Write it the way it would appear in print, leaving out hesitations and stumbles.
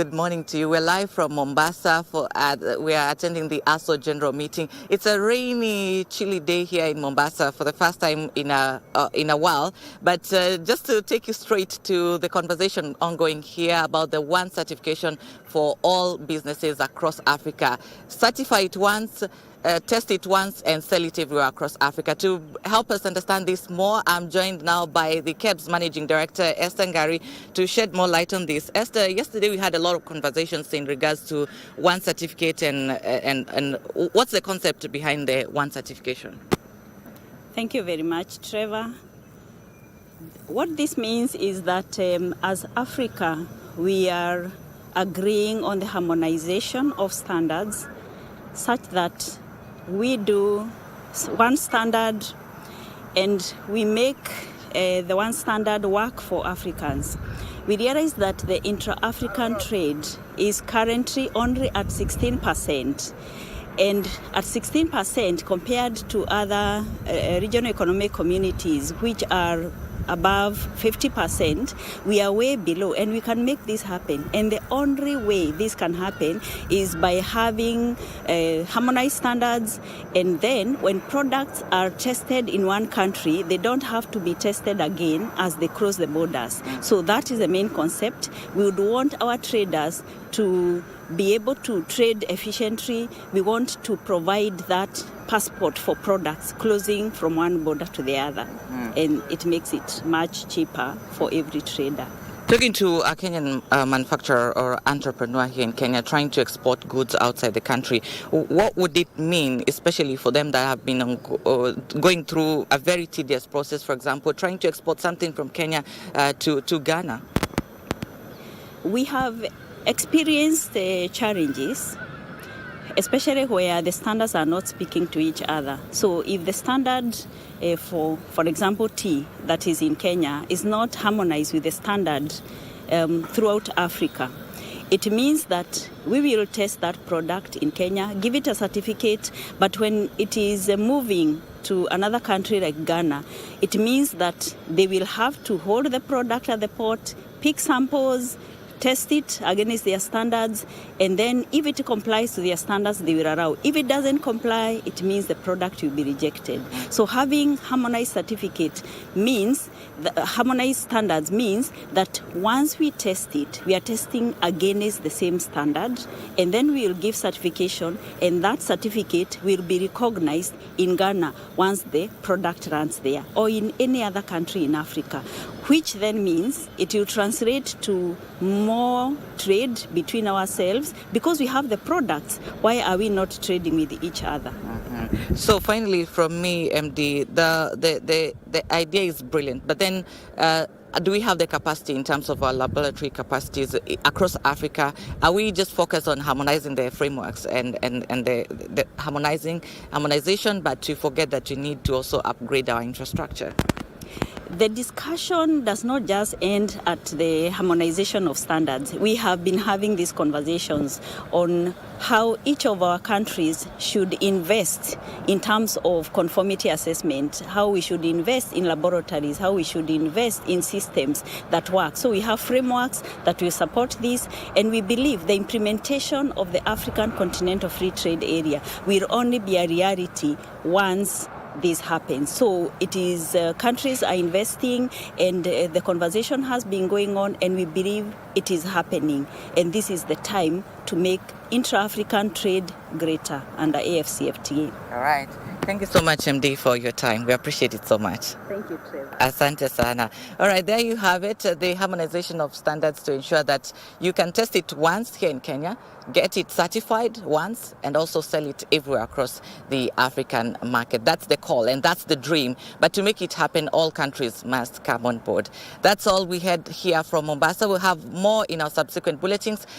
Good morning to you. We're live from Mombasa. We are attending the ASO General Meeting. It's a rainy, chilly day here in Mombasa for the first time in a while. But just to take you straight to the conversation ongoing here about the one certification for all businesses across Africa. Certify it once, test it once, and sell it everywhere across Africa. To help us understand this more, I'm joined now by the KEBS Managing Director, Esther Ngari, to shed more light on this. Esther, yesterday we had a lot of conversations in regards to one certificate and what's the concept behind the one certification? Thank you very much, Trevor. What this means is that as Africa, we are agreeing on the harmonization of standards such that we do one standard and we make the one standard work for Africans. We realize that the intra-African trade is currently only at 16%. And at 16% compared to other regional economic communities, which are above 50%, we are way below, and we can make this happen. And the only way this can happen is by having harmonized standards, and then when products are tested in one country, they don't have to be tested again as they cross the borders. So that is the main concept. We would want our traders to be able to trade efficiently. We want to provide that passport for products crossing from one border to the other, and it makes it much cheaper for every trader. Talking to a Kenyan manufacturer or entrepreneur here in Kenya trying to export goods outside the country, what would it mean, especially for them that have been going through a very tedious process, for example, trying to export something from Kenya to Ghana? We have experienced challenges, especially where the standards are not speaking to each other. So if the standard for example, tea that is in Kenya is not harmonized with the standard throughout Africa, it means that we will test that product in Kenya, give it a certificate, but when it is moving to another country like Ghana, it means that they will have to hold the product at the port, pick samples, test it against their standards, and then if it complies to their standards, they will allow. If it doesn't comply, it means the product will be rejected. So having harmonized certificate means, harmonized standards means that once we test it, we are testing against the same standard, and then we will give certification, and that certificate will be recognized in Ghana once the product runs there, or in any other country in Africa, which then means it will translate to more trade between ourselves because we have the products. Why are we not trading with each other? So finally, from me, MD, the idea is brilliant, but then do we have the capacity in terms of our laboratory capacities across Africa? Are we just focused on harmonizing the frameworks and the harmonization, but to forget that we need to also upgrade our infrastructure? The discussion does not just end at the harmonization of standards. We have been having these conversations on how each of our countries should invest in terms of conformity assessment, how we should invest in laboratories, how we should invest in systems that work. So we have frameworks that will support this, and we believe the implementation of the African Continental Free Trade Area will only be a reality once this happens. So it is countries are investing, and the conversation has been going on, and we believe it is happening, and this is the time to make intra-African trade greater under AFCFTA. All right. Thank you so much, MD, for your time. We appreciate it so much. Thank you, Trevor. Asante sana. All right, there you have it, the harmonization of standards to ensure that you can test it once here in Kenya, get it certified once, and also sell it everywhere across the African market. That's the call, and that's the dream. But to make it happen, all countries must come on board. That's all we had here from Mombasa. We'll have more in our subsequent bulletins.